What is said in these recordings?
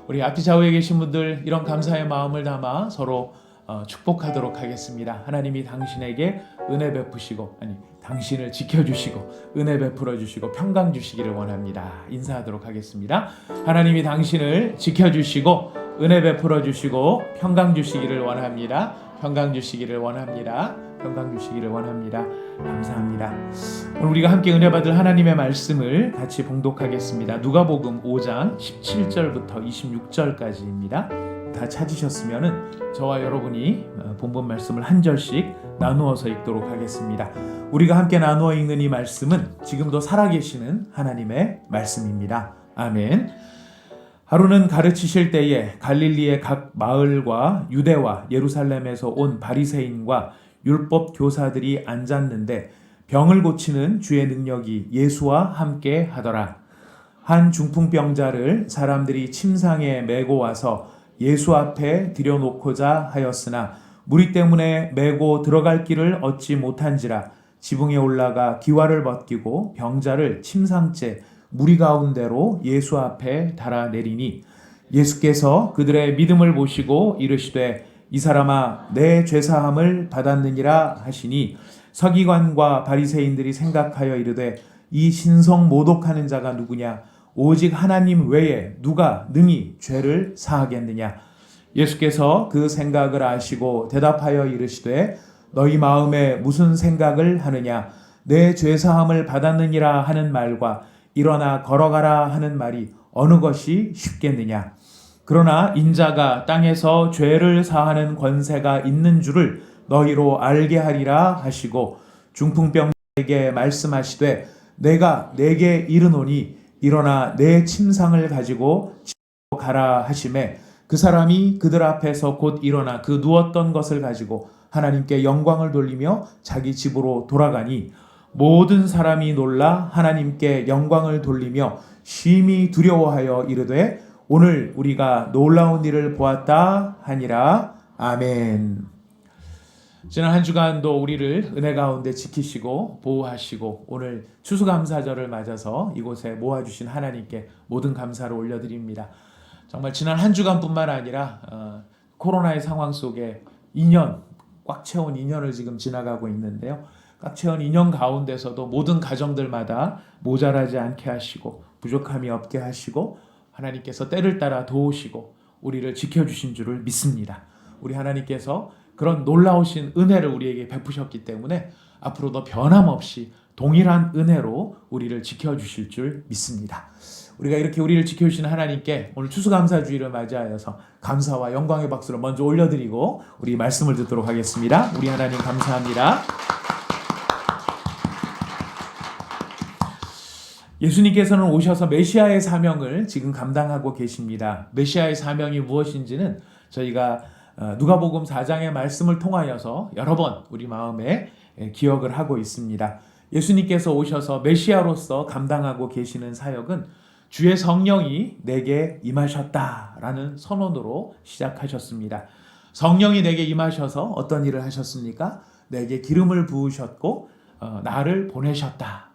우리 앞뒤 좌우에 계신 분들 이런 감사의 마음을 담아 서로 축복하도록 하겠습니다. 하나님이 당신에게 은혜 베푸시고 당신을 지켜주시고 은혜 베풀어 주시고 평강 주시기를 원합니다. 인사하도록 하겠습니다. 하나님이 당신을 지켜주시고 은혜 베풀어 주시고 평강 주시기를 원합니다. 평강 주시기를 원합니다. 평강 주시기를 원합니다. 감사합니다. 오늘 우리가 함께 은혜 받을 하나님의 말씀을 같이 봉독하겠습니다. 누가복음 5장 17절부터 26절까지입니다. 다 찾으셨으면 저와 여러분이 본문 말씀을 한 절씩 나누어서 읽도록 하겠습니다. 우리가 함께 나누어 읽는 이 말씀은 지금도 살아계시는 하나님의 말씀입니다. 아멘. 하루는 가르치실 때에 갈릴리의 각 마을과 유대와 예루살렘에서 온 바리새인과 율법 교사들이 앉았는데 병을 고치는 주의 능력이 예수와 함께 하더라. 한 중풍병자를 사람들이 침상에 메고 와서 예수 앞에 들여놓고자 하였으나 무리 때문에 메고 들어갈 길을 얻지 못한지라 지붕에 올라가 기와를 벗기고 병자를 침상째 무리 가운데로 예수 앞에 달아내리니 예수께서 그들의 믿음을 보시고 이르시되 이 사람아 내 죄사함을 받았느니라 하시니 서기관과 바리새인들이 생각하여 이르되 이 신성 모독하는 자가 누구냐 오직 하나님 외에 누가 능히 죄를 사하겠느냐. 예수께서 그 생각을 아시고 대답하여 이르시되 너희 마음에 무슨 생각을 하느냐 내 죄사함을 받았느니라 하는 말과 일어나 걸어가라 하는 말이 어느 것이 쉽겠느냐. 그러나 인자가 땅에서 죄를 사하는 권세가 있는 줄을 너희로 알게 하리라 하시고 중풍병자에게 말씀하시되 내가 내게 이르노니 일어나 내 침상을 가지고 집으로 가라 하시매 그 사람이 그들 앞에서 곧 일어나 그 누웠던 것을 가지고 하나님께 영광을 돌리며 자기 집으로 돌아가니 모든 사람이 놀라 하나님께 영광을 돌리며 심히 두려워하여 이르되 오늘 우리가 놀라운 일을 보았다 하니라. 아멘. 지난 한 주간도 우리를 은혜 가운데 지키시고 보호하시고 오늘 추수감사절을 맞아서 이곳에 모아주신 하나님께 모든 감사를 올려드립니다. 정말 지난 한 주간뿐만 아니라 코로나의 상황 속에 2년, 꽉 채운 2년을 지금 지나가고 있는데요. 꽉 채운 2년 가운데서도 모든 가정들마다 모자라지 않게 하시고 부족함이 없게 하시고 하나님께서 때를 따라 도우시고 우리를 지켜주신 줄을 믿습니다. 우리 하나님께서 그런 놀라우신 은혜를 우리에게 베푸셨기 때문에 앞으로도 변함없이 동일한 은혜로 우리를 지켜주실 줄 믿습니다. 우리가 이렇게 우리를 지켜주시는 하나님께 오늘 추수감사주의를 맞이하여서 감사와 영광의 박수를 먼저 올려드리고 우리 말씀을 듣도록 하겠습니다. 우리 하나님 감사합니다. 예수님께서는 오셔서 메시아의 사명을 지금 감당하고 계십니다. 메시아의 사명이 무엇인지는 저희가 누가복음 4장의 말씀을 통하여서 여러 번 우리 마음에 기억을 하고 있습니다. 예수님께서 오셔서 메시아로서 감당하고 계시는 사역은 주의 성령이 내게 임하셨다라는 선언으로 시작하셨습니다. 성령이 내게 임하셔서 어떤 일을 하셨습니까? 내게 기름을 부으셨고 나를 보내셨다.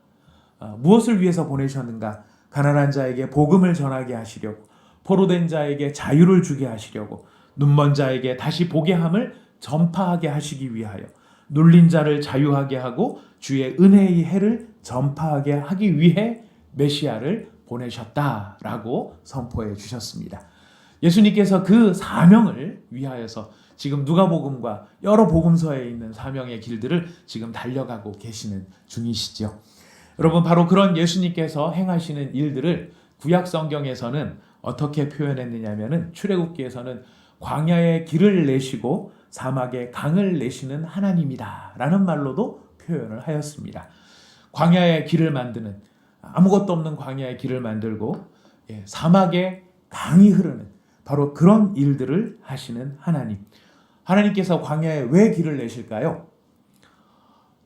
무엇을 위해서 보내셨는가? 가난한 자에게 복음을 전하게 하시려고, 포로된 자에게 자유를 주게 하시려고, 눈먼 자에게 다시 보게 함을 전파하게 하시기 위하여, 눌린 자를 자유하게 하고 주의 은혜의 해를 전파하게 하기 위해 메시아를 보내셨다라고 선포해 주셨습니다. 예수님께서 그 사명을 위하여서 지금 누가복음과 여러 복음서에 있는 사명의 길들을 지금 달려가고 계시는 중이시죠. 여러분, 바로 그런 예수님께서 행하시는 일들을 구약 성경에서는 어떻게 표현했느냐면은 출애굽기에서는 광야의 길을 내시고 사막에 강을 내시는 하나님이다 라는 말로도 표현을 하였습니다. 광야의 길을 만드는, 아무것도 없는 광야의 길을 만들고 사막에 강이 흐르는 바로 그런 일들을 하시는 하나님. 하나님께서 광야에 왜 길을 내실까요?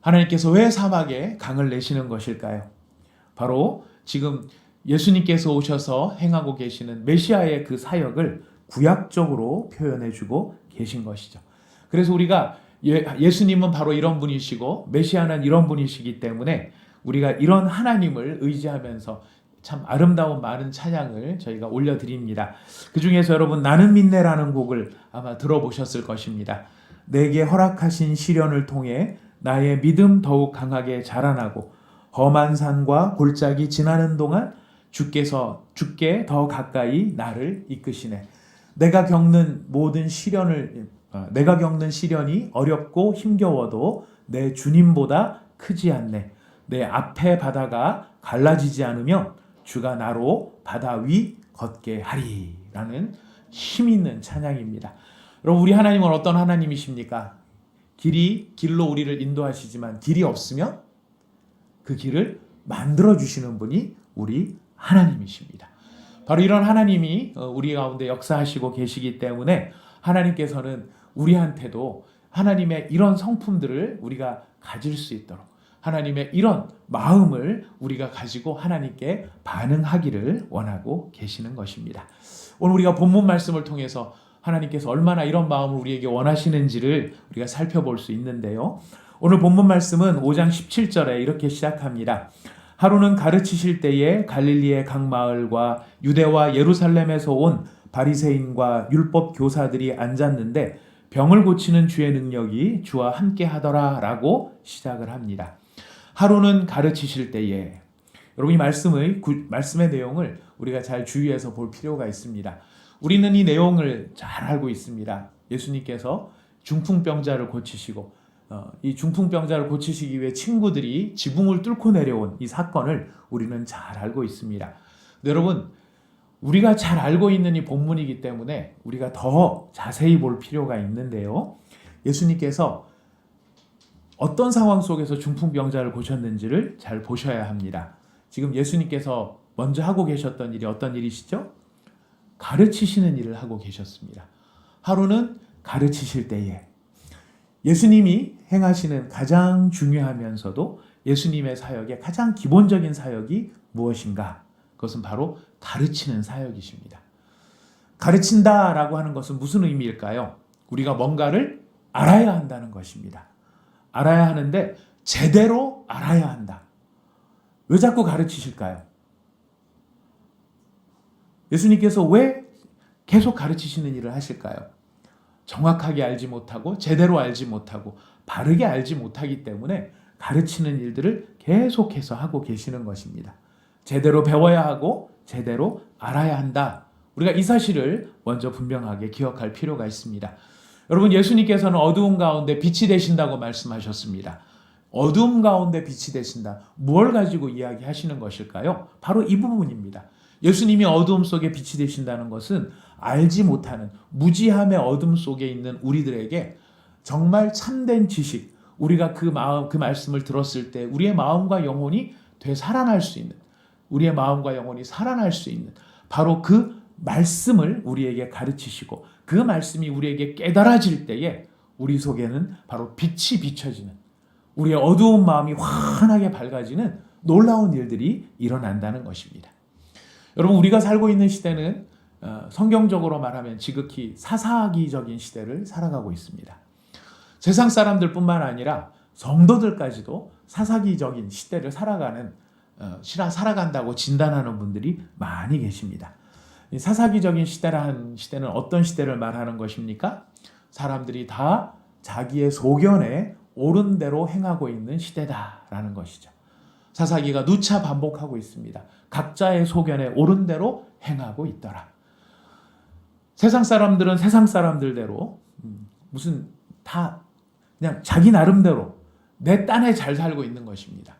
하나님께서 왜 사막에 강을 내시는 것일까요? 바로 지금 예수님께서 오셔서 행하고 계시는 메시아의 그 사역을 구약적으로 표현해주고 계신 것이죠. 그래서 우리가 예수님은 바로 이런 분이시고 메시아는 이런 분이시기 때문에 우리가 이런 하나님을 의지하면서 참 아름다운 많은 찬양을 저희가 올려드립니다. 그 중에서 여러분 나는 믿네라는 곡을 아마 들어보셨을 것입니다. 내게 허락하신 시련을 통해 나의 믿음 더욱 강하게 자라나고 험한 산과 골짜기 지나는 동안 주께 더 가까이 나를 이끄시네. 내가 겪는 시련이 어렵고 힘겨워도 내 주님보다 크지 않네. 내 앞에 바다가 갈라지지 않으면 주가 나로 바다 위 걷게 하리라는 힘 있는 찬양입니다. 여러분, 우리 하나님은 어떤 하나님이십니까? 길로 우리를 인도하시지만 길이 없으면 그 길을 만들어 주시는 분이 우리 하나님이십니다. 바로 이런 하나님이 우리 가운데 역사하시고 계시기 때문에 하나님께서는 우리한테도 하나님의 이런 성품들을 우리가 가질 수 있도록 하나님의 이런 마음을 우리가 가지고 하나님께 반응하기를 원하고 계시는 것입니다. 오늘 우리가 본문 말씀을 통해서 하나님께서 얼마나 이런 마음을 우리에게 원하시는지를 우리가 살펴볼 수 있는데요. 오늘 본문 말씀은 5장 17절에 이렇게 시작합니다. 하루는 가르치실 때에 갈릴리의 각 마을과 유대와 예루살렘에서 온 바리새인과 율법 교사들이 앉았는데 병을 고치는 주의 능력이 주와 함께 하더라 라고 시작을 합니다. 하루는 가르치실 때에, 여러분 이 말씀의 내용을 우리가 잘 주의해서 볼 필요가 있습니다. 우리는 이 내용을 잘 알고 있습니다. 예수님께서 중풍병자를 고치시고 이 중풍병자를 고치시기 위해 친구들이 지붕을 뚫고 내려온 이 사건을 우리는 잘 알고 있습니다. 여러분, 우리가 잘 알고 있는 이 본문이기 때문에 우리가 더 자세히 볼 필요가 있는데요. 예수님께서 어떤 상황 속에서 중풍병자를 고쳤는지를 잘 보셔야 합니다. 지금 예수님께서 먼저 하고 계셨던 일이 어떤 일이시죠? 가르치시는 일을 하고 계셨습니다. 하루는 가르치실 때에, 예수님이 행하시는 가장 중요하면서도 예수님의 사역의 가장 기본적인 사역이 무엇인가? 그것은 바로 가르치는 사역이십니다. 가르친다라고 하는 것은 무슨 의미일까요? 우리가 뭔가를 알아야 한다는 것입니다. 알아야 하는데 제대로 알아야 한다. 왜 자꾸 가르치실까요? 예수님께서 왜 계속 가르치시는 일을 하실까요? 정확하게 알지 못하고 제대로 알지 못하고 바르게 알지 못하기 때문에 가르치는 일들을 계속해서 하고 계시는 것입니다. 제대로 배워야 하고 제대로 알아야 한다. 우리가 이 사실을 먼저 분명하게 기억할 필요가 있습니다. 여러분, 예수님께서는 어두움 가운데 빛이 되신다고 말씀하셨습니다. 어두움 가운데 빛이 되신다. 무엇을 가지고 이야기하시는 것일까요? 바로 이 부분입니다. 예수님이 어두움 속에 빛이 되신다는 것은 알지 못하는 무지함의 어둠 속에 있는 우리들에게 정말 참된 지식, 우리가 그 말씀을 들었을 때 우리의 마음과 영혼이 되살아날 수 있는, 우리의 마음과 영혼이 살아날 수 있는 바로 그 말씀을 우리에게 가르치시고 그 말씀이 우리에게 깨달아질 때에 우리 속에는 바로 빛이 비춰지는, 우리의 어두운 마음이 환하게 밝아지는 놀라운 일들이 일어난다는 것입니다. 여러분, 우리가 살고 있는 시대는 성경적으로 말하면 지극히 사사기적인 시대를 살아가고 있습니다. 세상 사람들뿐만 아니라 성도들까지도 사사기적인 시대를 살아간다고 진단하는 분들이 많이 계십니다. 이 사사기적인 시대라는 시대는 어떤 시대를 말하는 것입니까? 사람들이 다 자기의 소견에 옳은 대로 행하고 있는 시대다라는 것이죠. 사사기가 누차 반복하고 있습니다. 각자의 소견에 옳은 대로 행하고 있더라. 세상 사람들은 세상 사람들대로 무슨 다 그냥 자기 나름대로 내 딴에 잘 살고 있는 것입니다.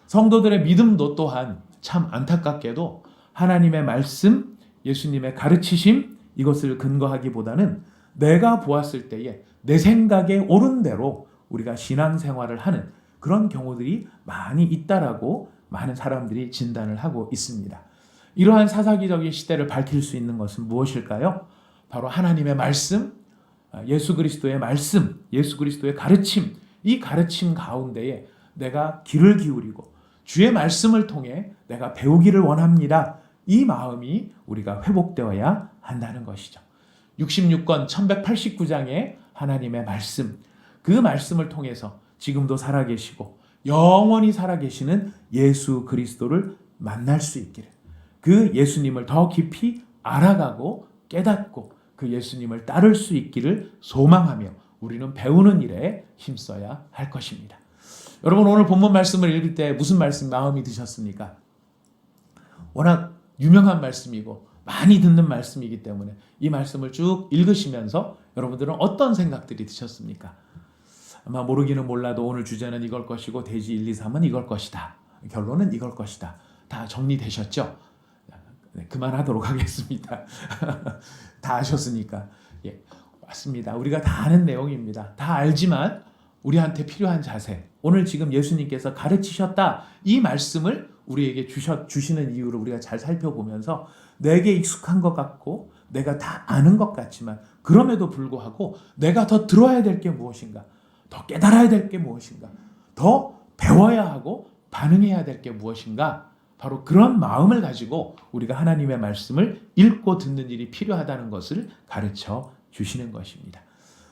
성도들의 믿음도 또한 참 안타깝게도 하나님의 말씀, 예수님의 가르치심, 이것을 근거하기보다는 내가 보았을 때에 내 생각에 옳은 대로 우리가 신앙생활을 하는 그런 경우들이 많이 있다라고 많은 사람들이 진단을 하고 있습니다. 이러한 사사기적인 시대를 밝힐 수 있는 것은 무엇일까요? 바로 하나님의 말씀, 예수 그리스도의 말씀, 예수 그리스도의 가르침, 이 가르침 가운데에 내가 귀를 기울이고 주의 말씀을 통해 내가 배우기를 원합니다. 이 마음이 우리가 회복되어야 한다는 것이죠. 66권 1189장의 하나님의 말씀, 그 말씀을 통해서 지금도 살아계시고 영원히 살아계시는 예수 그리스도를 만날 수 있기를, 그 예수님을 더 깊이 알아가고 깨닫고 그 예수님을 따를 수 있기를 소망하며 우리는 배우는 일에 힘써야 할 것입니다. 여러분, 오늘 본문 말씀을 읽을 때 무슨 말씀 마음이 드셨습니까? 워낙 유명한 말씀이고 많이 듣는 말씀이기 때문에 이 말씀을 쭉 읽으시면서 여러분들은 어떤 생각들이 드셨습니까? 아마 모르기는 몰라도 오늘 주제는 이걸 것이고 대지 1, 2, 3은 이걸 것이다. 결론은 이걸 것이다. 다 정리되셨죠? 네, 그만하도록 하겠습니다. 다 아셨으니까. 예, 맞습니다. 우리가 다 아는 내용입니다. 다 알지만 우리한테 필요한 자세. 오늘 지금 예수님께서 가르치셨다. 이 말씀을 우리에게 주시는 이유를 우리가 잘 살펴보면서 내게 익숙한 것 같고 내가 다 아는 것 같지만 그럼에도 불구하고 내가 더 들어야 될 게 무엇인가? 더 깨달아야 될 게 무엇인가? 더 배워야 하고 반응해야 될 게 무엇인가? 바로 그런 마음을 가지고 우리가 하나님의 말씀을 읽고 듣는 일이 필요하다는 것을 가르쳐 주시는 것입니다.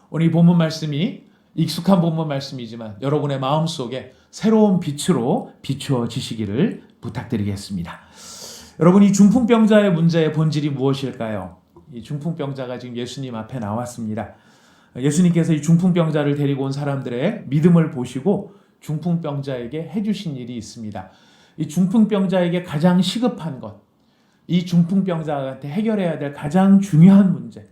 오늘 이 본문 말씀이 익숙한 본문 말씀이지만 여러분의 마음속에 새로운 빛으로 비추어지시기를 부탁드리겠습니다. 여러분, 이 중풍병자의 문제의 본질이 무엇일까요? 이 중풍병자가 지금 예수님 앞에 나왔습니다. 예수님께서 이 중풍병자를 데리고 온 사람들의 믿음을 보시고 중풍병자에게 해주신 일이 있습니다. 이 중풍병자에게 가장 시급한 것, 이 중풍병자한테 해결해야 될 가장 중요한 문제,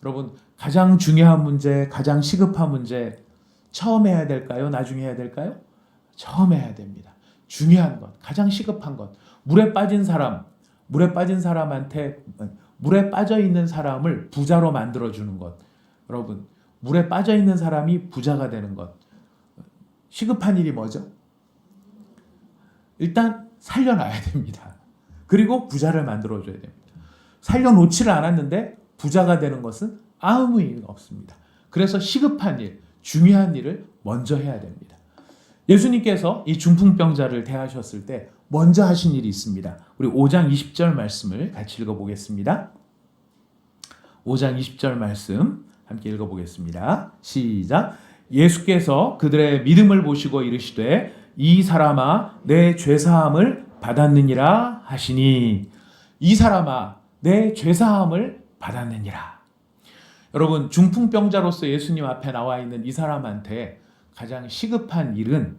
여러분, 가장 중요한 문제, 가장 시급한 문제 처음 해야 될까요? 나중에 해야 될까요? 처음 해야 됩니다. 중요한 것, 가장 시급한 것. 물에 빠진 사람한테 물에 빠져 있는 사람을 부자로 만들어 주는 것. 여러분, 물에 빠져 있는 사람이 부자가 되는 것. 시급한 일이 뭐죠? 일단 살려놔야 됩니다. 그리고 부자를 만들어 줘야 됩니다. 살려놓지를 않았는데 부자가 되는 것은 아무 의미가 없습니다. 그래서 시급한 일, 중요한 일을 먼저 해야 됩니다. 예수님께서 이 중풍병자를 대하셨을 때 먼저 하신 일이 있습니다. 우리 5장 20절 말씀을 같이 읽어보겠습니다. 5장 20절 말씀 함께 읽어보겠습니다. 시작. 예수께서 그들의 믿음을 보시고 이르시되 이 사람아 내 죄사함을 받았느니라 하시니, 이 사람아 내 죄사함을 받았느니라. 여러분, 중풍병자로서 예수님 앞에 나와 있는 이 사람한테 가장 시급한 일은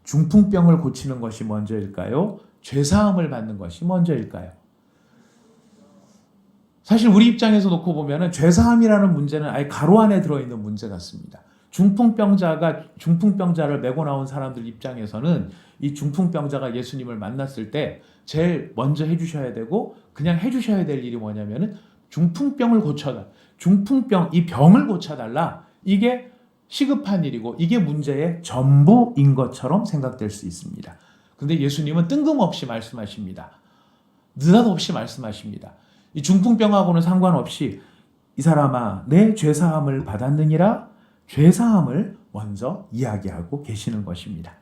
중풍병을 고치는 것이 먼저일까요? 죄사함을 받는 것이 먼저일까요? 사실 우리 입장에서 놓고 보면 죄사함이라는 문제는 아예 가로 안에 들어있는 문제 같습니다. 중풍병자를 메고 나온 사람들 입장에서는 이 중풍병자가 예수님을 만났을 때 제일 먼저 해주셔야 되고 그냥 해주셔야 될 일이 뭐냐면은 중풍병을 고쳐달라. 중풍병, 이 병을 고쳐달라. 이게 시급한 일이고 이게 문제의 전부인 것처럼 생각될 수 있습니다. 그런데 예수님은 뜬금없이 말씀하십니다. 느닷없이 말씀하십니다. 이 중풍병하고는 상관없이 이 사람아 내 죄사함을 받았느니라, 죄사함을 먼저 이야기하고 계시는 것입니다.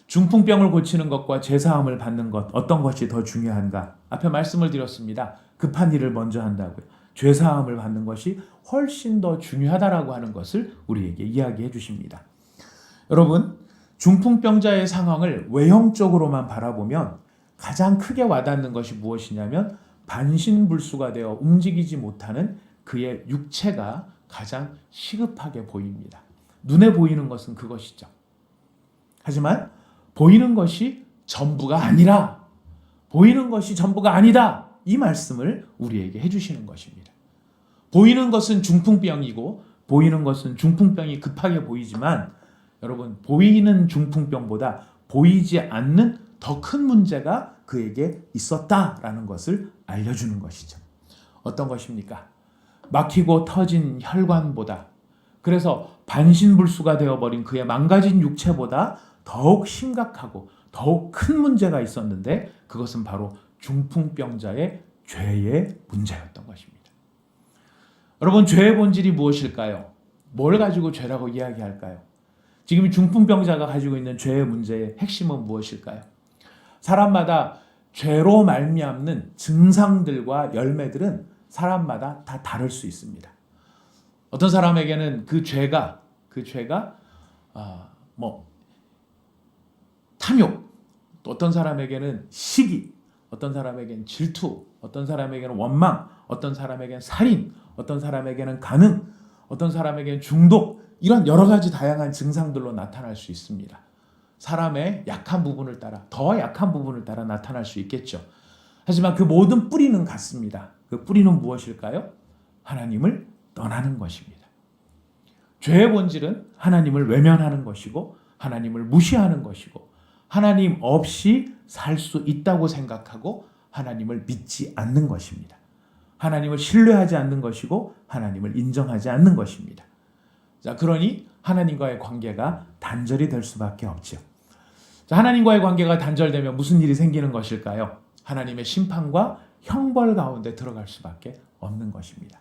중풍병을 고치는 것과 죄사함을 받는 것, 어떤 것이 더 중요한가? 앞에 말씀을 드렸습니다. 급한 일을 먼저 한다고요. 죄사함을 받는 것이 훨씬 더 중요하다라고 하는 것을 우리에게 이야기해 주십니다. 여러분, 중풍병자의 상황을 외형적으로만 바라보면 가장 크게 와닿는 것이 무엇이냐면 반신불수가 되어 움직이지 못하는 그의 육체가 가장 시급하게 보입니다. 눈에 보이는 것은 그것이죠. 하지만 보이는 것이 전부가 아니라, 보이는 것이 전부가 아니다. 이 말씀을 우리에게 해주시는 것입니다. 보이는 것은 중풍병이고 보이는 것은 중풍병이 급하게 보이지만 여러분, 보이는 중풍병보다 보이지 않는 더 큰 문제가 그에게 있었다라는 것을 알려주는 것이죠. 어떤 것입니까? 막히고 터진 혈관보다, 그래서 반신불수가 되어버린 그의 망가진 육체보다 더욱 심각하고 더욱 큰 문제가 있었는데 그것은 바로 중풍병자의 죄의 문제였던 것입니다. 여러분, 죄의 본질이 무엇일까요? 뭘 가지고 죄라고 이야기할까요? 지금 중풍병자가 가지고 있는 죄의 문제의 핵심은 무엇일까요? 사람마다 죄로 말미암는 증상들과 열매들은 사람마다 다 다를 수 있습니다. 어떤 사람에게는 그 죄가 탐욕, 또 어떤 사람에게는 시기, 어떤 사람에게는 질투, 어떤 사람에게는 원망, 어떤 사람에게는 살인, 어떤 사람에게는 간음, 어떤 사람에게는 중독, 이런 여러 가지 다양한 증상들로 나타날 수 있습니다. 사람의 약한 부분을 따라, 더 약한 부분을 따라 나타날 수 있겠죠. 하지만 그 모든 뿌리는 같습니다. 그 뿌리는 무엇일까요? 하나님을 떠나는 것입니다. 죄의 본질은 하나님을 외면하는 것이고 하나님을 무시하는 것이고 하나님 없이 살 수 있다고 생각하고 하나님을 믿지 않는 것입니다. 하나님을 신뢰하지 않는 것이고 하나님을 인정하지 않는 것입니다. 자, 그러니 하나님과의 관계가 단절이 될 수밖에 없죠. 자, 하나님과의 관계가 단절되면 무슨 일이 생기는 것일까요? 하나님의 심판과 형벌 가운데 들어갈 수밖에 없는 것입니다.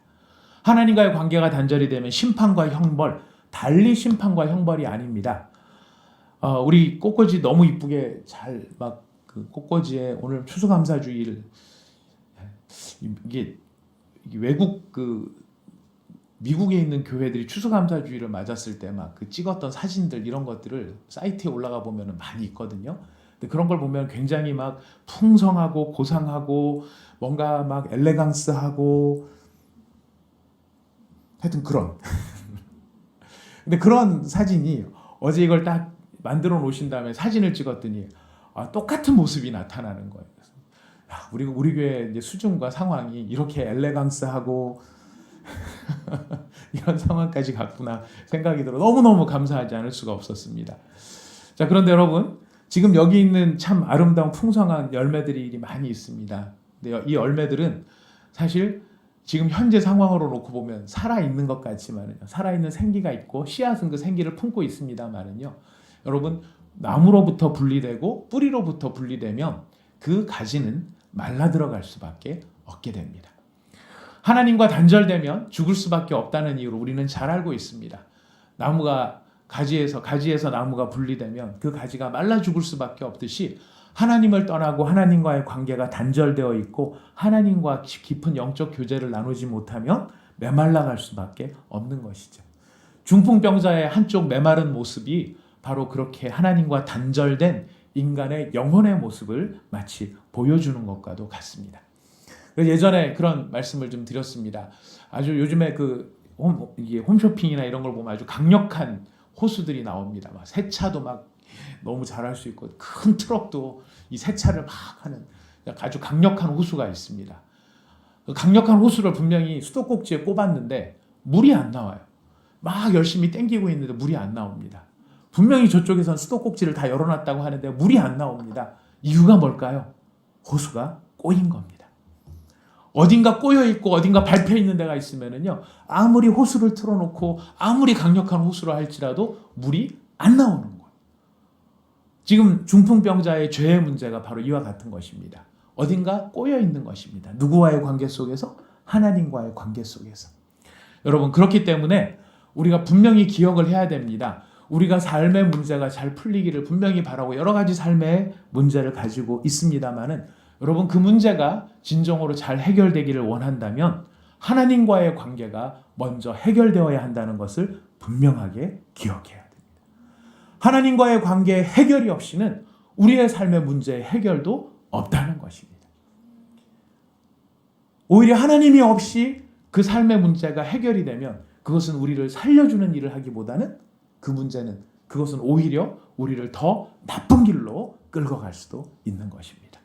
하나님과의 관계가 단절이 되면 심판과 형벌, 달리 심판과 형벌이 아닙니다. 우리 꽃꽂이 너무 이쁘게 잘 막 그 꽃꽂이에 오늘 추수감사주일 이게 외국 미국에 있는 교회들이 추수감사주일을 맞았을 때 막 그 찍었던 사진들 이런 것들을 사이트에 올라가 보면 많이 있거든요. 근데 그런 걸 보면 굉장히 막 풍성하고 고상하고 뭔가 막 엘레강스하고 하여튼 그런. 근데 그런 사진이 어제 이걸 딱 만들어 놓으신 다음에 사진을 찍었더니 똑같은 모습이 나타나는 거예요. 우리 교회 이제 수준과 상황이 이렇게 엘레강스하고 이런 상황까지 갔구나 생각이 들어 너무너무 감사하지 않을 수가 없었습니다. 자, 그런데 여러분, 지금 여기 있는 참 아름다운 풍성한 열매들이 많이 있습니다. 근데 이 열매들은 사실 지금 현재 상황으로 놓고 보면 살아있는 것 같지만요, 살아있는 생기가 있고 씨앗은 그 생기를 품고 있습니다만은요, 여러분, 나무로부터 분리되고 뿌리로부터 분리되면 그 가지는 말라 들어갈 수밖에 없게 됩니다. 하나님과 단절되면 죽을 수밖에 없다는 이유로 우리는 잘 알고 있습니다. 나무가 가지에서 나무가 분리되면 그 가지가 말라 죽을 수밖에 없듯이 하나님을 떠나고 하나님과의 관계가 단절되어 있고 하나님과 깊은 영적 교제를 나누지 못하면 메말라갈 수밖에 없는 것이죠. 중풍병자의 한쪽 메마른 모습이 바로 그렇게 하나님과 단절된 인간의 영혼의 모습을 마치 보여주는 것과도 같습니다. 예전에 그런 말씀을 좀 드렸습니다. 아주 요즘에 이게 홈쇼핑이나 이런 걸 보면 아주 강력한 호수들이 나옵니다. 막 세차도 막 너무 잘할 수 있고 큰 트럭도 이 세차를 막 하는 아주 강력한 호수가 있습니다. 그 강력한 호수를 분명히 수도꼭지에 꼽았는데 물이 안 나와요. 막 열심히 땡기고 있는데 물이 안 나옵니다. 분명히 저쪽에선 수도꼭지를 다 열어놨다고 하는데 물이 안 나옵니다. 이유가 뭘까요? 호수가 꼬인 겁니다. 어딘가 꼬여있고 어딘가 밟혀있는 데가 있으면요, 아무리 호수를 틀어놓고 아무리 강력한 호수를 할지라도 물이 안 나오는 거예요. 지금 중풍병자의 죄의 문제가 바로 이와 같은 것입니다. 어딘가 꼬여있는 것입니다. 누구와의 관계 속에서? 하나님과의 관계 속에서. 여러분, 그렇기 때문에 우리가 분명히 기억을 해야 됩니다. 우리가 삶의 문제가 잘 풀리기를 분명히 바라고 여러 가지 삶의 문제를 가지고 있습니다만은, 여러분, 그 문제가 진정으로 잘 해결되기를 원한다면 하나님과의 관계가 먼저 해결되어야 한다는 것을 분명하게 기억해야 됩니다. 하나님과의 관계의 해결이 없이는 우리의 삶의 문제의 해결도 없다는 것입니다. 오히려 하나님이 없이 그 삶의 문제가 해결이 되면 그것은 우리를 살려주는 일을 하기보다는 그것은 오히려 우리를 더 나쁜 길로 끌고 갈 수도 있는 것입니다.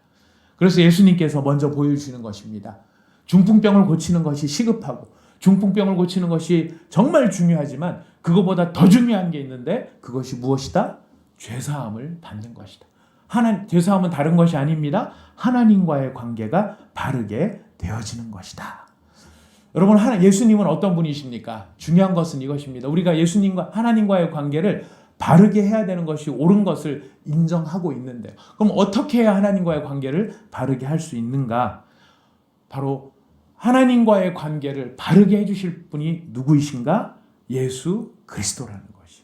그래서 예수님께서 먼저 보여주시는 것입니다. 중풍병을 고치는 것이 시급하고 중풍병을 고치는 것이 정말 중요하지만 그것보다 더 중요한 게 있는데 그것이 무엇이다? 죄사함을 받는 것이다. 죄사함은 다른 것이 아닙니다. 하나님과의 관계가 바르게 되어지는 것이다. 여러분, 예수님은 어떤 분이십니까? 중요한 것은 이것입니다. 우리가 예수님과 하나님과의 관계를 바르게 해야 되는 것이 옳은 것을 인정하고 있는데, 그럼 어떻게 해야 하나님과의 관계를 바르게 할 수 있는가? 바로 하나님과의 관계를 바르게 해주실 분이 누구이신가? 예수 그리스도라는 것이.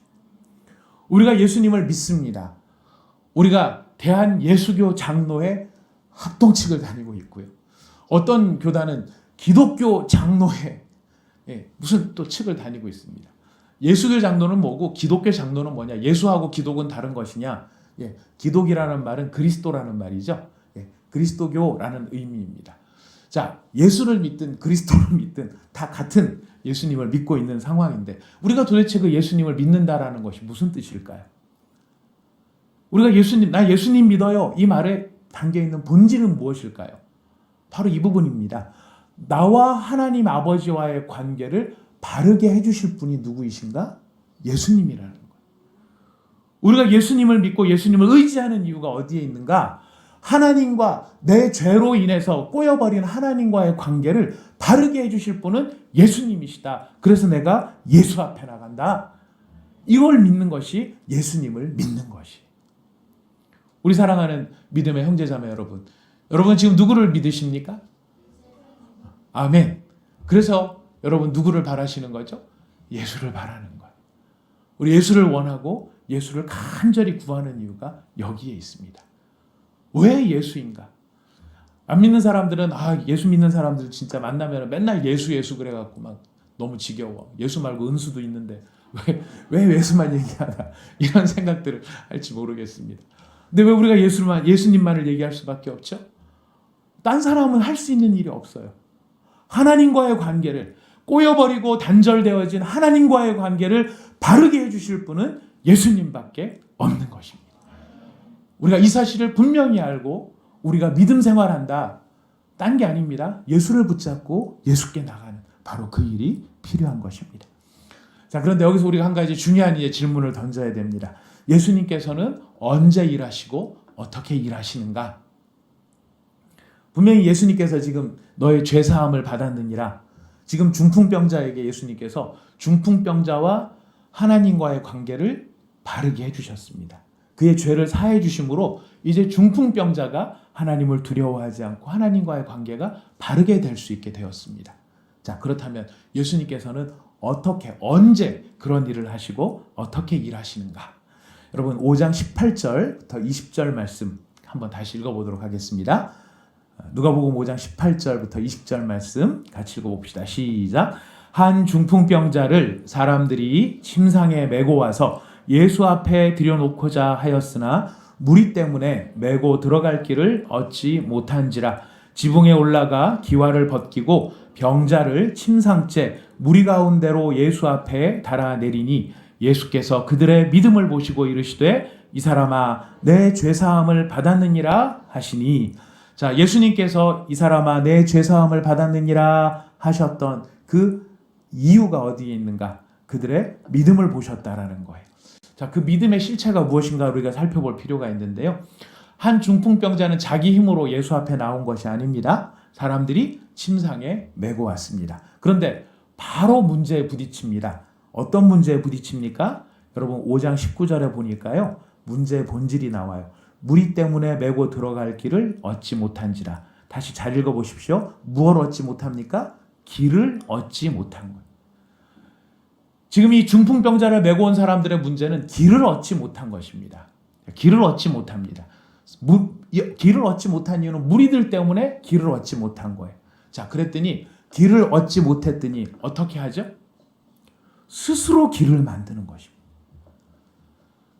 우리가 예수님을 믿습니다. 우리가 대한예수교 장로회 합동측을 다니고 있고요. 어떤 교단은 기독교 장로회 무슨 또 측을 다니고 있습니다. 예수교 장로는 뭐고 기독교 장로는 뭐냐? 예수하고 기독은 다른 것이냐? 기독이라는 말은 그리스도라는 말이죠. 그리스도교라는 의미입니다. 자, 예수를 믿든 그리스도를 믿든 다 같은 예수님을 믿고 있는 상황인데 우리가 도대체 그 예수님을 믿는다라는 것이 무슨 뜻일까요? 우리가 나 예수님 믿어요. 이 말에 담겨있는 본질은 무엇일까요? 바로 이 부분입니다. 나와 하나님 아버지와의 관계를 바르게 해주실 분이 누구이신가? 예수님이라는 거예요. 우리가 예수님을 믿고 예수님을 의지하는 이유가 어디에 있는가? 하나님과 내 죄로 인해서 꼬여버린 하나님과의 관계를 바르게 해주실 분은 예수님이시다. 그래서 내가 예수 앞에 나간다. 이걸 믿는 것이 예수님을 믿는 것이. 우리 사랑하는 믿음의 형제자매 여러분. 여러분 지금 누구를 믿으십니까? 아멘. 그래서 여러분 누구를 바라시는 거죠? 예수를 바라는 거예요. 우리 예수를 원하고 예수를 간절히 구하는 이유가 여기에 있습니다. 왜 예수인가? 안 믿는 사람들은 예수 믿는 사람들 진짜 만나면 맨날 예수 그래갖고 막 너무 지겨워. 예수 말고 은수도 있는데 왜 예수만 얘기하나 이런 생각들을 할지 모르겠습니다. 근데 왜 우리가 예수님만을 얘기할 수밖에 없죠? 딴 사람은 할 수 있는 일이 없어요. 하나님과의 관계를 꼬여버리고 단절되어진 하나님과의 관계를 바르게 해주실 분은 예수님밖에 없는 것입니다. 우리가 이 사실을 분명히 알고 우리가 믿음 생활한다. 딴 게 아닙니다. 예수를 붙잡고 예수께 나가는 바로 그 일이 필요한 것입니다. 자, 그런데 여기서 우리가 한 가지 중요한 질문을 던져야 됩니다. 예수님께서는 언제 일하시고 어떻게 일하시는가? 분명히 예수님께서 지금 너의 죄사함을 받았느니라. 지금 중풍병자에게 예수님께서 중풍병자와 하나님과의 관계를 바르게 해주셨습니다. 그의 죄를 사해 주심으로 이제 중풍병자가 하나님을 두려워하지 않고 하나님과의 관계가 바르게 될 수 있게 되었습니다. 자, 그렇다면 예수님께서는 어떻게 언제 그런 일을 하시고 어떻게 일하시는가? 여러분 5장 18절부터 20절 말씀 한번 다시 읽어보도록 하겠습니다. 누가복음 5장 18절부터 20절 말씀 같이 읽어봅시다. 시작. 한 중풍병자를 사람들이 침상에 메고 와서 예수 앞에 들여놓고자 하였으나 무리 때문에 메고 들어갈 길을 얻지 못한지라. 지붕에 올라가 기와를 벗기고 병자를 침상째 무리 가운데로 예수 앞에 달아내리니 예수께서 그들의 믿음을 보시고 이르시되 이 사람아 내 죄사함을 받았느니라 하시니. 자, 예수님께서 이 사람아 내 죄사함을 받았느니라 하셨던 그 이유가 어디에 있는가? 그들의 믿음을 보셨다라는 거예요. 자, 그 믿음의 실체가 무엇인가 우리가 살펴볼 필요가 있는데요. 한 중풍병자는 자기 힘으로 예수 앞에 나온 것이 아닙니다. 사람들이 침상에 메고 왔습니다. 그런데 바로 문제에 부딪힙니다. 어떤 문제에 부딪힙니까? 여러분 5장 19절에 보니까요. 문제의 본질이 나와요. 무리 때문에 메고 들어갈 길을 얻지 못한지라. 다시 잘 읽어보십시오. 무엇을 얻지 못합니까? 길을 얻지 못한 거예요. 지금 이 중풍병자를 메고 온 사람들의 문제는 길을 얻지 못한 것입니다. 길을 얻지 못합니다. 길을 얻지 못한 이유는 무리들 때문에 길을 얻지 못한 거예요. 자, 그랬더니 길을 얻지 못했더니 어떻게 하죠? 스스로 길을 만드는 것입니다.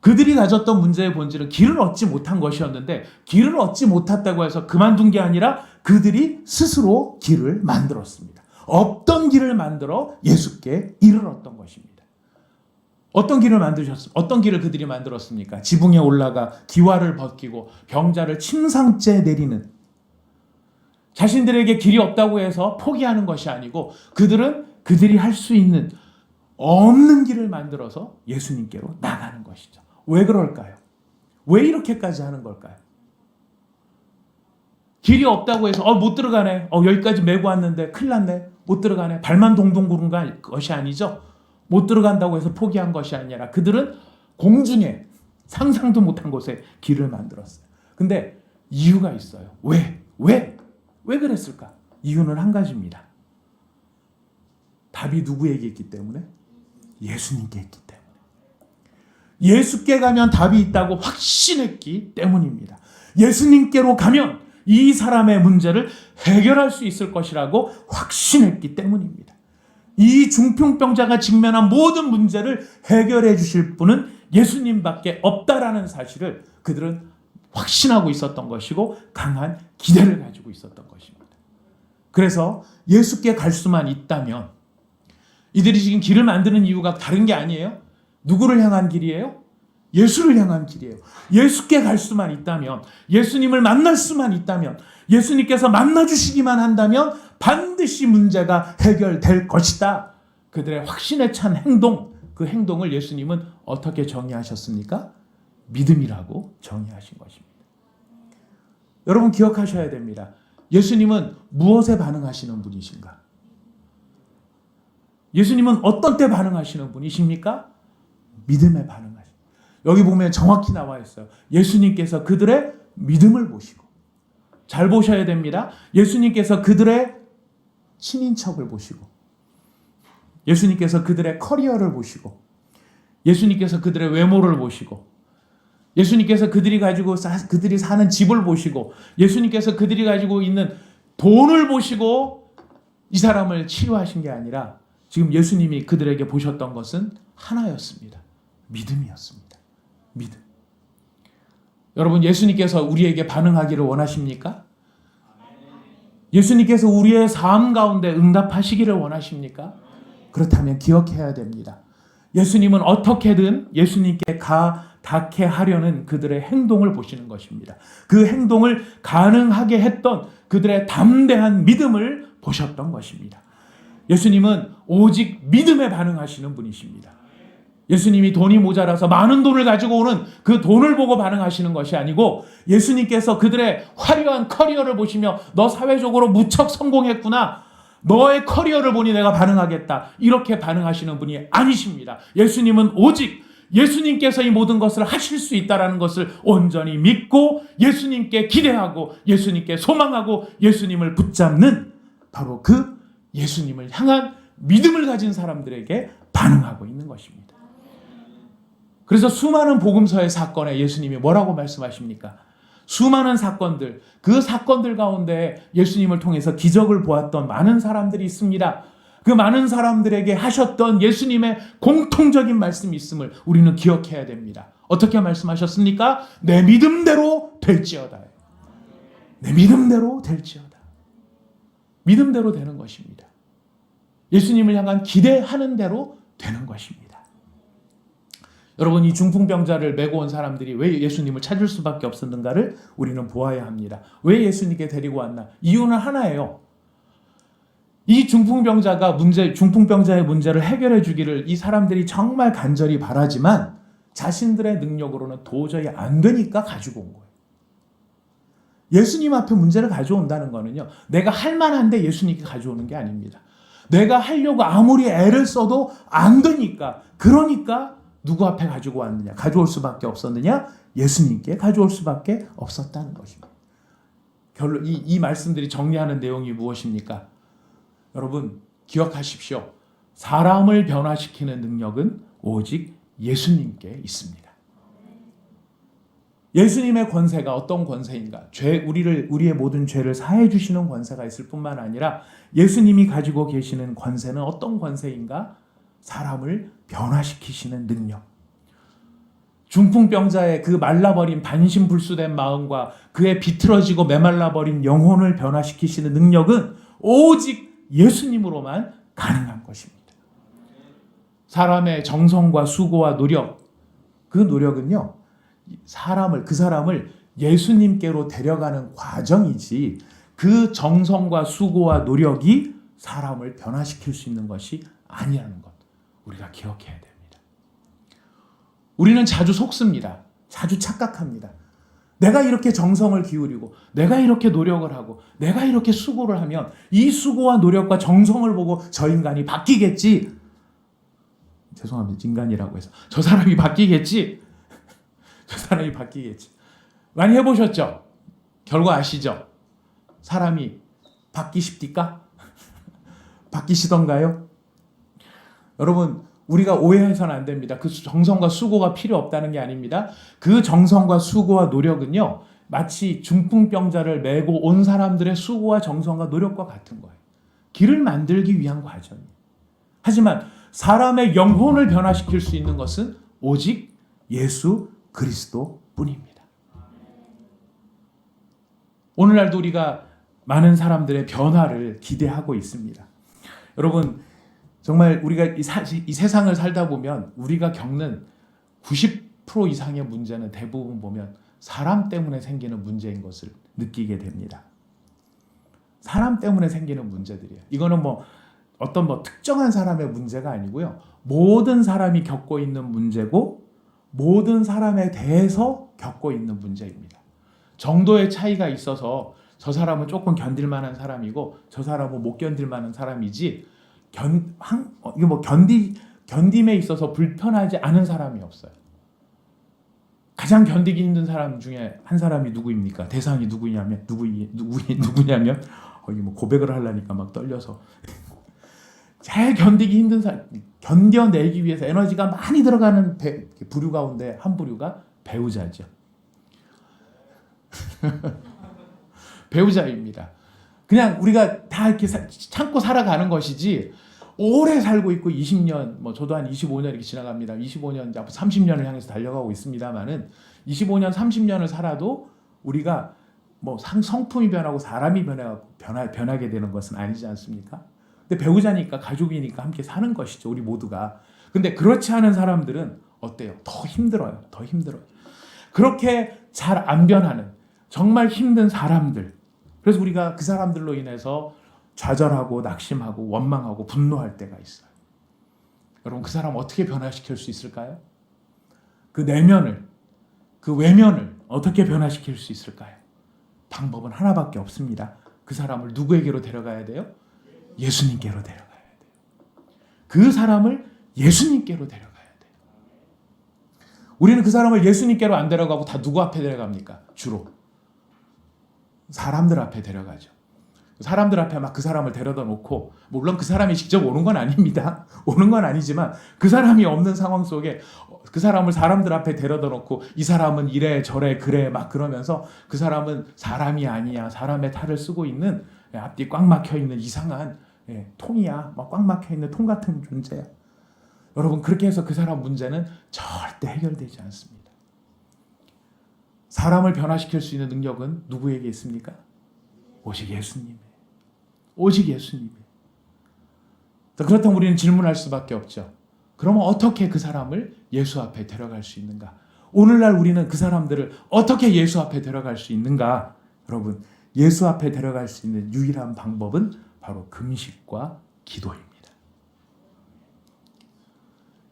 그들이 가졌던 문제의 본질은 길을 얻지 못한 것이었는데 길을 얻지 못했다고 해서 그만둔 게 아니라 그들이 스스로 길을 만들었습니다. 없던 길을 만들어 예수께 이르렀던 것입니다. 어떤 길을 어떤 길을 그들이 만들었습니까? 지붕에 올라가 기와를 벗기고 병자를 침상째 내리는, 자신들에게 길이 없다고 해서 포기하는 것이 아니고 그들이 할 수 있는 없는 길을 만들어서 예수님께로 나가는 것이죠. 왜 그럴까요? 왜 이렇게까지 하는 걸까요? 길이 없다고 해서 못 들어가네. 여기까지 메고 왔는데 큰일 났네. 못 들어가네. 발만 동동 구른 것이 아니죠. 못 들어간다고 해서 포기한 것이 아니라 그들은 공중에 상상도 못한 곳에 길을 만들었어요. 근데 이유가 있어요. 왜 그랬을까? 이유는 한 가지입니다. 답이 누구에게 있기 때문에? 예수님께 있기 때문에. 예수께 가면 답이 있다고 확신했기 때문입니다. 예수님께로 가면 이 사람의 문제를 해결할 수 있을 것이라고 확신했기 때문입니다. 이 중풍병자가 직면한 모든 문제를 해결해 주실 분은 예수님밖에 없다라는 사실을 그들은 확신하고 있었던 것이고 강한 기대를 가지고 있었던 것입니다. 그래서 예수께 갈 수만 있다면, 이들이 지금 길을 만드는 이유가 다른 게 아니에요. 누구를 향한 길이에요? 예수를 향한 길이에요. 예수께 갈 수만 있다면, 예수님을 만날 수만 있다면, 예수님께서 만나주시기만 한다면 반드시 문제가 해결될 것이다. 그들의 확신에 찬 행동, 그 행동을 예수님은 어떻게 정의하셨습니까? 믿음이라고 정의하신 것입니다. 여러분 기억하셔야 됩니다. 예수님은 무엇에 반응하시는 분이신가? 예수님은 어떤 때 반응하시는 분이십니까? 믿음에 반응하십니다. 여기 보면 정확히 나와 있어요. 예수님께서 그들의 믿음을 보시고, 잘 보셔야 됩니다. 예수님께서 그들의 친인척을 보시고, 예수님께서 그들의 커리어를 보시고, 예수님께서 그들의 외모를 보시고, 예수님께서 그들이 사는 집을 보시고, 예수님께서 그들이 가지고 있는 돈을 보시고 이 사람을 치료하신 게 아니라 지금 예수님이 그들에게 보셨던 것은 하나였습니다. 믿음이었습니다. 믿음. 여러분 예수님께서 우리에게 반응하기를 원하십니까? 예수님께서 우리의 삶 가운데 응답하시기를 원하십니까? 그렇다면 기억해야 됩니다. 예수님은 어떻게든 예수님께 닿게 하려는 그들의 행동을 보시는 것입니다. 그 행동을 가능하게 했던 그들의 담대한 믿음을 보셨던 것입니다. 예수님은 오직 믿음에 반응하시는 분이십니다. 예수님이 돈이 모자라서 많은 돈을 가지고 오는 그 돈을 보고 반응하시는 것이 아니고, 예수님께서 그들의 화려한 커리어를 보시며 너 사회적으로 무척 성공했구나, 너의 커리어를 보니 내가 반응하겠다, 이렇게 반응하시는 분이 아니십니다. 예수님은 오직 예수님께서 이 모든 것을 하실 수 있다는 것을 온전히 믿고 예수님께 기대하고 예수님께 소망하고 예수님을 붙잡는, 바로 그 예수님을 향한 믿음을 가진 사람들에게 반응하고 있는 것입니다. 그래서 수많은 복음서의 사건에 예수님이 뭐라고 말씀하십니까? 수많은 사건들, 그 사건들 가운데 예수님을 통해서 기적을 보았던 많은 사람들이 있습니다. 그 많은 사람들에게 하셨던 예수님의 공통적인 말씀이 있음을 우리는 기억해야 됩니다. 어떻게 말씀하셨습니까? 내 믿음대로 될지어다. 내 믿음대로 될지어다. 믿음대로 되는 것입니다. 예수님을 향한 기대하는 대로 되는 것입니다. 여러분, 이 중풍병자를 메고 온 사람들이 왜 예수님을 찾을 수밖에 없었는가를 우리는 보아야 합니다. 왜 예수님께 데리고 왔나? 이유는 하나예요. 이 중풍병자의 문제를 해결해 주기를 이 사람들이 정말 간절히 바라지만 자신들의 능력으로는 도저히 안 되니까 가지고 온 거예요. 예수님 앞에 문제를 가져온다는 거는요, 내가 할 만한데 예수님께 가져오는 게 아닙니다. 내가 하려고 아무리 애를 써도 안 되니까, 그러니까 누구 앞에 가지고 왔느냐? 가져올 수밖에 없었느냐? 예수님께 가져올 수밖에 없었다는 것입니다. 결론, 이 말씀들이 정리하는 내용이 무엇입니까? 여러분 기억하십시오. 사람을 변화시키는 능력은 오직 예수님께 있습니다. 예수님의 권세가 어떤 권세인가? 우리의 모든 죄를 사해 주시는 권세가 있을 뿐만 아니라 예수님이 가지고 계시는 권세는 어떤 권세인가? 사람을 변화시키시는 능력. 중풍병자의 그 말라버린 반신불수된 마음과 그의 비틀어지고 메말라버린 영혼을 변화시키시는 능력은 오직 예수님으로만 가능한 것입니다. 사람의 정성과 수고와 노력, 그 노력은요, 그 사람을 예수님께로 데려가는 과정이지, 그 정성과 수고와 노력이 사람을 변화시킬 수 있는 것이 아니라는 것, 우리가 기억해야 됩니다. 우리는 자주 속습니다. 자주 착각합니다. 내가 이렇게 정성을 기울이고 내가 이렇게 노력을 하고 내가 이렇게 수고를 하면 이 수고와 노력과 정성을 보고 저 인간이 바뀌겠지. 죄송합니다. 인간이라고 해서. 저 사람이 바뀌겠지. 저 사람이 바뀌겠지. 많이 해보셨죠? 결과 아시죠? 사람이 바뀌십니까? 바뀌시던가요? 여러분, 우리가 오해해서는 안 됩니다. 그 정성과 수고가 필요 없다는 게 아닙니다. 그 정성과 수고와 노력은요, 마치 중풍병자를 메고 온 사람들의 수고와 정성과 노력과 같은 거예요. 길을 만들기 위한 과정이에요. 하지만 사람의 영혼을 변화시킬 수 있는 것은 오직 예수 그리스도뿐입니다. 오늘날도 우리가 많은 사람들의 변화를 기대하고 있습니다. 여러분, 정말 우리가 이 세상을 살다 보면 우리가 겪는 90% 이상의 문제는 대부분 보면 사람 때문에 생기는 문제인 것을 느끼게 됩니다. 사람 때문에 생기는 문제들이에요. 이거는 어떤 특정한 사람의 문제가 아니고요. 모든 사람이 겪고 있는 문제고 모든 사람에 대해서 겪고 있는 문제입니다. 정도의 차이가 있어서 저 사람은 조금 견딜 만한 사람이고 저 사람은 못 견딜 만한 사람이지 견딤에 있어서 불편하지 않은 사람이 없어요. 가장 견디기 힘든 사람 중에 한 사람이 누구입니까? 대상이 누구냐면 고백을 하려니까 막 떨려서 제일 견디기 힘든 사람, 견뎌내기 위해서 에너지가 많이 들어가는 부류 가운데 한 부류가 배우자죠. 배우자입니다. 그냥 우리가 다 이렇게 참고 살아가는 것이지 오래 살고 있고 20년, 저도 한 25년 이렇게 지나갑니다. 25년, 30년을 향해서 달려가고 있습니다만은 25년, 30년을 살아도 우리가 성품이 변하고 사람이 변하게 되는 것은 아니지 않습니까? 근데 배우자니까 가족이니까 함께 사는 것이죠. 우리 모두가. 근데 그렇지 않은 사람들은 어때요? 더 힘들어요. 그렇게 잘 안 변하는 정말 힘든 사람들. 그래서 우리가 그 사람들로 인해서 좌절하고 낙심하고 원망하고 분노할 때가 있어요. 여러분, 그 사람 어떻게 변화시킬 수 있을까요? 그 내면을, 그 외면을 어떻게 변화시킬 수 있을까요? 방법은 하나밖에 없습니다. 그 사람을 누구에게로 데려가야 돼요? 예수님께로 데려가야 돼요. 그 사람을 예수님께로 데려가야 돼요. 우리는 그 사람을 예수님께로 안 데려가고 다 누구 앞에 데려갑니까? 주로 사람들 앞에 데려가죠. 사람들 앞에 막 그 사람을 데려다 놓고, 물론 그 사람이 직접 오는 건 아닙니다. 오는 건 아니지만 그 사람이 없는 상황 속에 그 사람을 사람들 앞에 데려다 놓고 이 사람은 이래 저래 그래 막 그러면서 그 사람은 사람이 아니야. 사람의 탈을 쓰고 있는 앞뒤 꽉 막혀 있는 이상한 통이야. 막 꽉 막혀 있는 통 같은 존재야. 여러분, 그렇게 해서 그 사람 문제는 절대 해결되지 않습니다. 사람을 변화시킬 수 있는 능력은 누구에게 있습니까? 오직 예수님이에요. 오직 예수님이에요. 그렇다면 우리는 질문할 수밖에 없죠. 그러면 어떻게 그 사람을 예수 앞에 데려갈 수 있는가? 오늘날 우리는 그 사람들을 어떻게 예수 앞에 데려갈 수 있는가? 여러분, 예수 앞에 데려갈 수 있는 유일한 방법은 바로 금식과 기도입니다.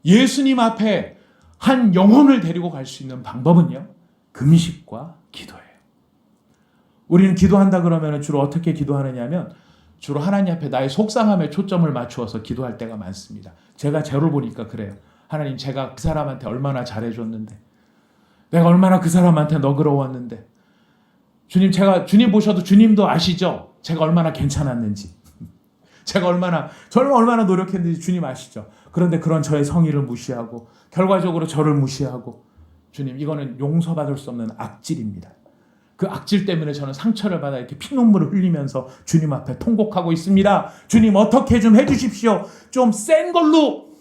예수님 앞에 한 영혼을 데리고 갈 수 있는 방법은요, 금식과 기도예요. 우리는 기도한다 그러면 주로 어떻게 기도하느냐면 주로 하나님 앞에 나의 속상함에 초점을 맞추어서 기도할 때가 많습니다. 제가 저를 보니까 그래요. 하나님, 제가 그 사람한테 얼마나 잘해줬는데, 내가 얼마나 그 사람한테 너그러웠는데, 주님 보셔도 주님도 아시죠? 제가 얼마나 괜찮았는지, 제가 얼마나 노력했는지 주님 아시죠? 그런데 그런 저의 성의를 무시하고 결과적으로 저를 무시하고, 주님, 이거는 용서받을 수 없는 악질입니다. 그 악질 때문에 저는 상처를 받아 이렇게 피눈물을 흘리면서 주님 앞에 통곡하고 있습니다. 주님, 어떻게 좀 해주십시오. 좀 센 걸로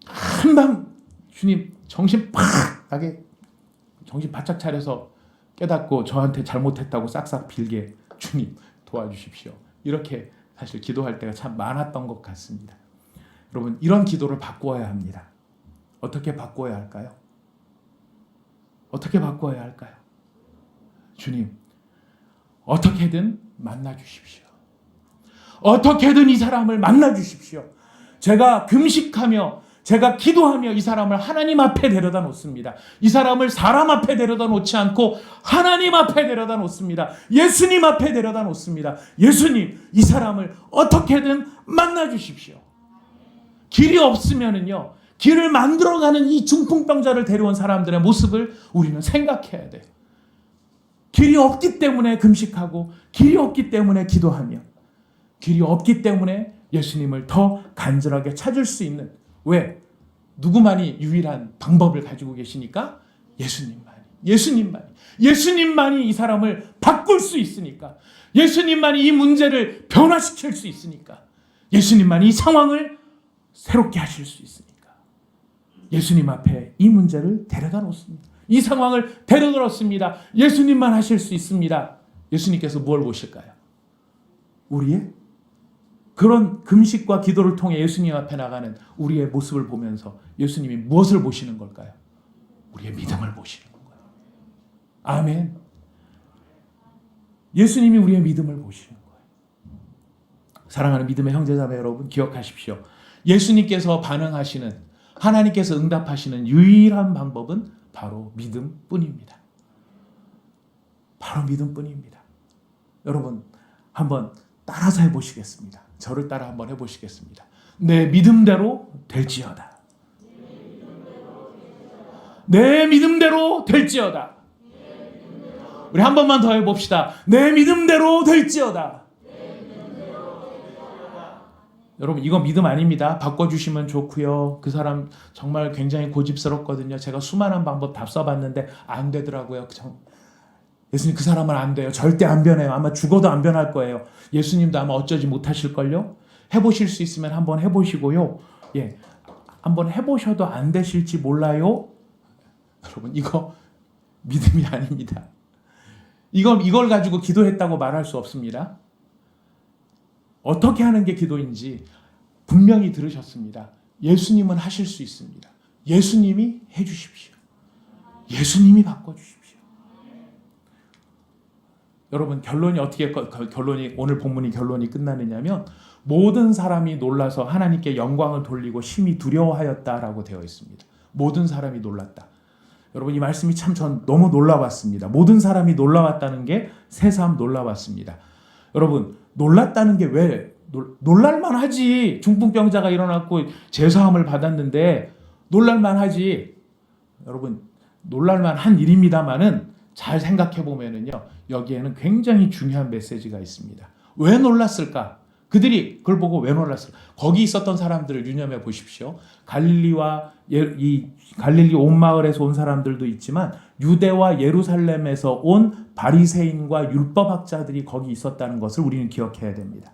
한방 주님 정신 바짝 차려서 깨닫고 저한테 잘못했다고 싹싹 빌게 주님 도와주십시오. 이렇게 사실 기도할 때가 참 많았던 것 같습니다. 여러분, 이런 기도를 바꾸어야 합니다. 어떻게 바꾸어야 할까요? 어떻게 바꾸어야 할까요? 주님, 어떻게든 만나 주십시오. 어떻게든 이 사람을 만나 주십시오. 제가 금식하며 제가 기도하며 이 사람을 하나님 앞에 데려다 놓습니다. 이 사람을 사람 앞에 데려다 놓지 않고 하나님 앞에 데려다 놓습니다. 예수님 앞에 데려다 놓습니다. 예수님, 이 사람을 어떻게든 만나 주십시오. 길이 없으면은요, 길을 만들어가는 이 중풍병자를 데려온 사람들의 모습을 우리는 생각해야 돼요. 길이 없기 때문에 금식하고, 길이 없기 때문에 기도하며, 길이 없기 때문에 예수님을 더 간절하게 찾을 수 있는, 왜? 누구만이 유일한 방법을 가지고 계시니까? 예수님만이 이 사람을 바꿀 수 있으니까, 예수님만이 이 문제를 변화시킬 수 있으니까, 예수님만이 이 상황을 새롭게 하실 수 있으니까 예수님 앞에 이 문제를 데려다 놓습니다. 이 상황을 데려다 놓습니다. 예수님만 하실 수 있습니다. 예수님께서 무엇을 보실까요? 우리의 그런 금식과 기도를 통해 예수님 앞에 나가는 우리의 모습을 보면서 예수님이 무엇을 보시는 걸까요? 우리의 믿음을 보시는 거예요. 아멘. 예수님이 우리의 믿음을 보시는 거예요. 사랑하는 믿음의 형제자매 여러분, 기억하십시오. 예수님께서 반응하시는, 하나님께서 응답하시는 유일한 방법은 바로 믿음뿐입니다. 바로 믿음뿐입니다. 여러분 한번 따라서 해보시겠습니다. 저를 따라 한번 해보시겠습니다. 내 믿음대로 될지어다. 내 믿음대로 될지어다. 우리 한 번만 더 해봅시다. 내 믿음대로 될지어다. 여러분 이거 믿음 아닙니다. 바꿔주시면 좋고요. 그 사람 정말 굉장히 고집스럽거든요. 제가 수많은 방법 다 써봤는데 안 되더라고요. 예수님 그 사람은 안 돼요. 절대 안 변해요. 아마 죽어도 안 변할 거예요. 예수님도 아마 어쩌지 못하실걸요. 해보실 수 있으면 한번 해보시고요. 예, 한번 해보셔도 안 되실지 몰라요. 여러분 이거 믿음이 아닙니다. 이걸 가지고 기도했다고 말할 수 없습니다. 어떻게 하는 게 기도인지 분명히 들으셨습니다. 예수님은 하실 수 있습니다. 예수님이 해주십시오. 예수님이 바꿔주십시오. 여러분 결론이 어떻게 오늘 본문이 결론이 끝나느냐면 모든 사람이 놀라서 하나님께 영광을 돌리고 심히 두려워하였다라고 되어 있습니다. 모든 사람이 놀랐다. 여러분 이 말씀이 참 전 너무 놀라웠습니다. 모든 사람이 놀라웠다는 게 새삼 놀라웠습니다. 여러분 놀랐다는 게 왜 놀랄만 하지. 중풍병자가 일어났고 제사함을 받았는데 놀랄만 하지. 여러분 놀랄만 한 일입니다만은 잘 생각해 보면은요 여기에는 굉장히 중요한 메시지가 있습니다. 왜 놀랐을까? 그들이 그걸 보고 왜 놀랐을까? 거기 있었던 사람들을 유념해 보십시오. 갈릴리와 이 갈릴리 온 마을에서 온 사람들도 있지만 유대와 예루살렘에서 온 바리새인과 율법학자들이 거기 있었다는 것을 우리는 기억해야 됩니다.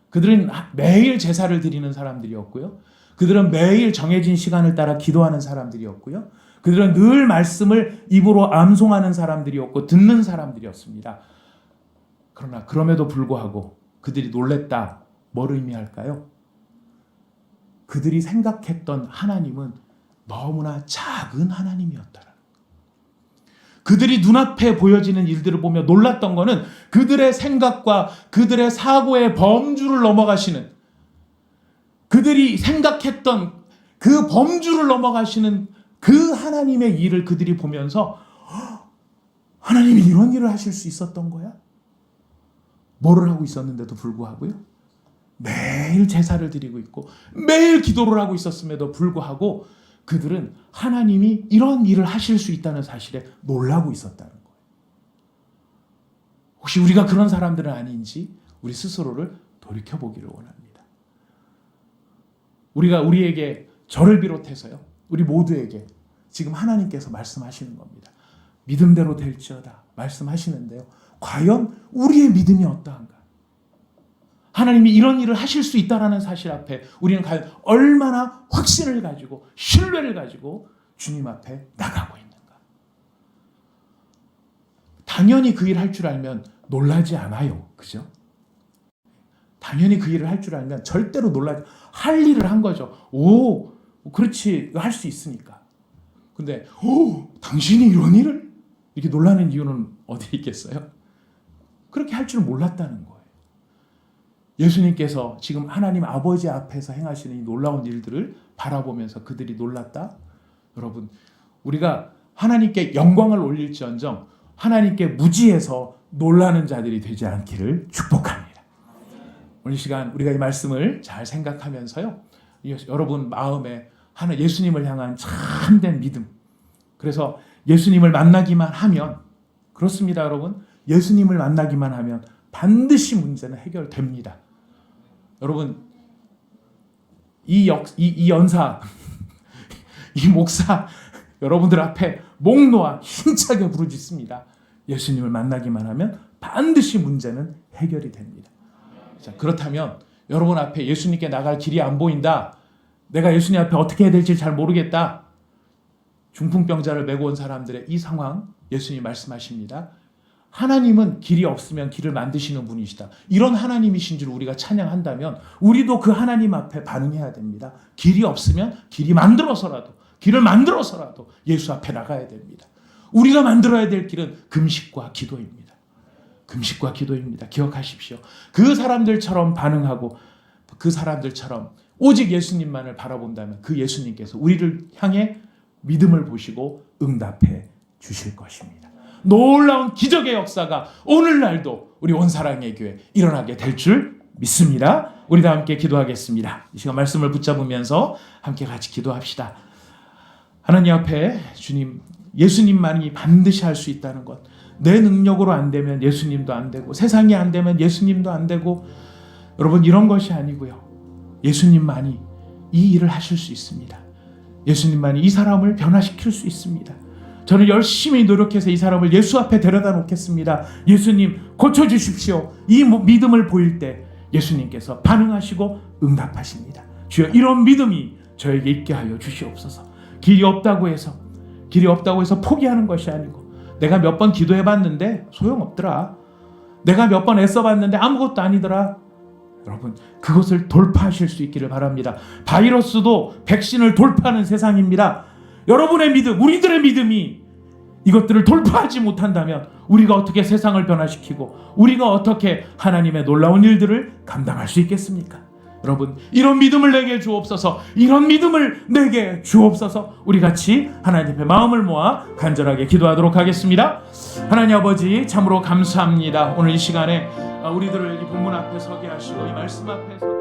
그들은 매일 제사를 드리는 사람들이었고요. 그들은 매일 정해진 시간을 따라 기도하는 사람들이었고요. 그들은 늘 말씀을 입으로 암송하는 사람들이었고 듣는 사람들이었습니다. 그러나 그럼에도 불구하고 그들이 놀랬다. 뭘 의미할까요? 그들이 생각했던 하나님은 너무나 작은 하나님이었다라는 것. 그들이 눈앞에 보여지는 일들을 보며 놀랐던 것은 그들의 생각과 그들의 사고의 범주를 넘어가시는, 그들이 생각했던 그 범주를 넘어가시는 그 하나님의 일을 그들이 보면서 하나님이 이런 일을 하실 수 있었던 거야? 뭐를 하고 있었는데도 불구하고요. 매일 제사를 드리고 있고 매일 기도를 하고 있었음에도 불구하고 그들은 하나님이 이런 일을 하실 수 있다는 사실에 놀라고 있었다는 거예요. 혹시 우리가 그런 사람들은 아닌지 우리 스스로를 돌이켜보기를 원합니다. 우리에게 저를 비롯해서요. 우리 모두에게 지금 하나님께서 말씀하시는 겁니다. 믿음대로 될지어다 말씀하시는데요. 과연 우리의 믿음이 어떠한가? 하나님이 이런 일을 하실 수 있다는 사실 앞에 우리는 과연 얼마나 확신을 가지고 신뢰를 가지고 주님 앞에 나가고 있는가? 당연히 그 일을 할 줄 알면 놀라지 않아요. 그죠? 당연히 그 일을 할 줄 알면 절대로 놀라지, 할 일을 한 거죠. 오, 그렇지, 할 수 있으니까. 근데 당신이 이런 일을? 이렇게 놀라는 이유는 어디 있겠어요? 그렇게 할 줄 몰랐다는 거예요. 예수님께서 지금 하나님 아버지 앞에서 행하시는 이 놀라운 일들을 바라보면서 그들이 놀랐다? 여러분, 우리가 하나님께 영광을 올릴지언정 하나님께 무지해서 놀라는 자들이 되지 않기를 축복합니다. 오늘 시간 우리가 이 말씀을 잘 생각하면서요. 여러분 마음에 예수님을 향한 참된 믿음. 그래서 예수님을 만나기만 하면, 그렇습니다 여러분. 예수님을 만나기만 하면 반드시 문제는 해결됩니다. 여러분 이 연사 이 목사 여러분들 앞에 목 놓아 힘차게 부르짖습니다. 예수님을 만나기만 하면 반드시 문제는 해결이 됩니다. 자, 그렇다면 여러분 앞에 예수님께 나갈 길이 안 보인다. 내가 예수님 앞에 어떻게 해야 될지 잘 모르겠다. 중풍병자를 메고 온 사람들의 이 상황 예수님이 말씀하십니다. 하나님은 길이 없으면 길을 만드시는 분이시다. 이런 하나님이신 줄 우리가 찬양한다면 우리도 그 하나님 앞에 반응해야 됩니다. 길이 없으면 길을 만들어서라도 예수 앞에 나가야 됩니다. 우리가 만들어야 될 길은 금식과 기도입니다. 금식과 기도입니다. 기억하십시오. 그 사람들처럼 반응하고 그 사람들처럼 오직 예수님만을 바라본다면 그 예수님께서 우리를 향해 믿음을 보시고 응답해 주실 것입니다. 놀라운 기적의 역사가 오늘날도 우리 온사랑의 교회 일어나게 될 줄 믿습니다. 우리 다 함께 기도하겠습니다. 이 시간 말씀을 붙잡으면서 함께 같이 기도합시다. 하나님 앞에 주님, 예수님만이 반드시 할 수 있다는 것, 내 능력으로 안 되면 예수님도 안 되고 세상이 안 되면 예수님도 안 되고, 여러분 이런 것이 아니고요, 예수님만이 이 일을 하실 수 있습니다. 예수님만이 이 사람을 변화시킬 수 있습니다. 저는 열심히 노력해서 이 사람을 예수 앞에 데려다 놓겠습니다. 예수님 고쳐주십시오. 이 믿음을 보일 때 예수님께서 반응하시고 응답하십니다. 주여, 이런 믿음이 저에게 있게 하여 주시옵소서. 길이 없다고 해서 포기하는 것이 아니고, 내가 몇 번 기도해봤는데 소용없더라, 내가 몇 번 애써봤는데 아무것도 아니더라, 여러분 그것을 돌파하실 수 있기를 바랍니다. 바이러스도 백신을 돌파하는 세상입니다. 여러분의 믿음, 우리들의 믿음이 이것들을 돌파하지 못한다면 우리가 어떻게 세상을 변화시키고 우리가 어떻게 하나님의 놀라운 일들을 감당할 수 있겠습니까? 여러분 이런 믿음을 내게 주옵소서. 이런 믿음을 내게 주옵소서. 우리 같이 하나님 앞에 마음을 모아 간절하게 기도하도록 하겠습니다. 하나님 아버지, 참으로 감사합니다. 오늘 이 시간에 우리들을 이 본문 앞에 서게 하시고 이 말씀 앞에 서게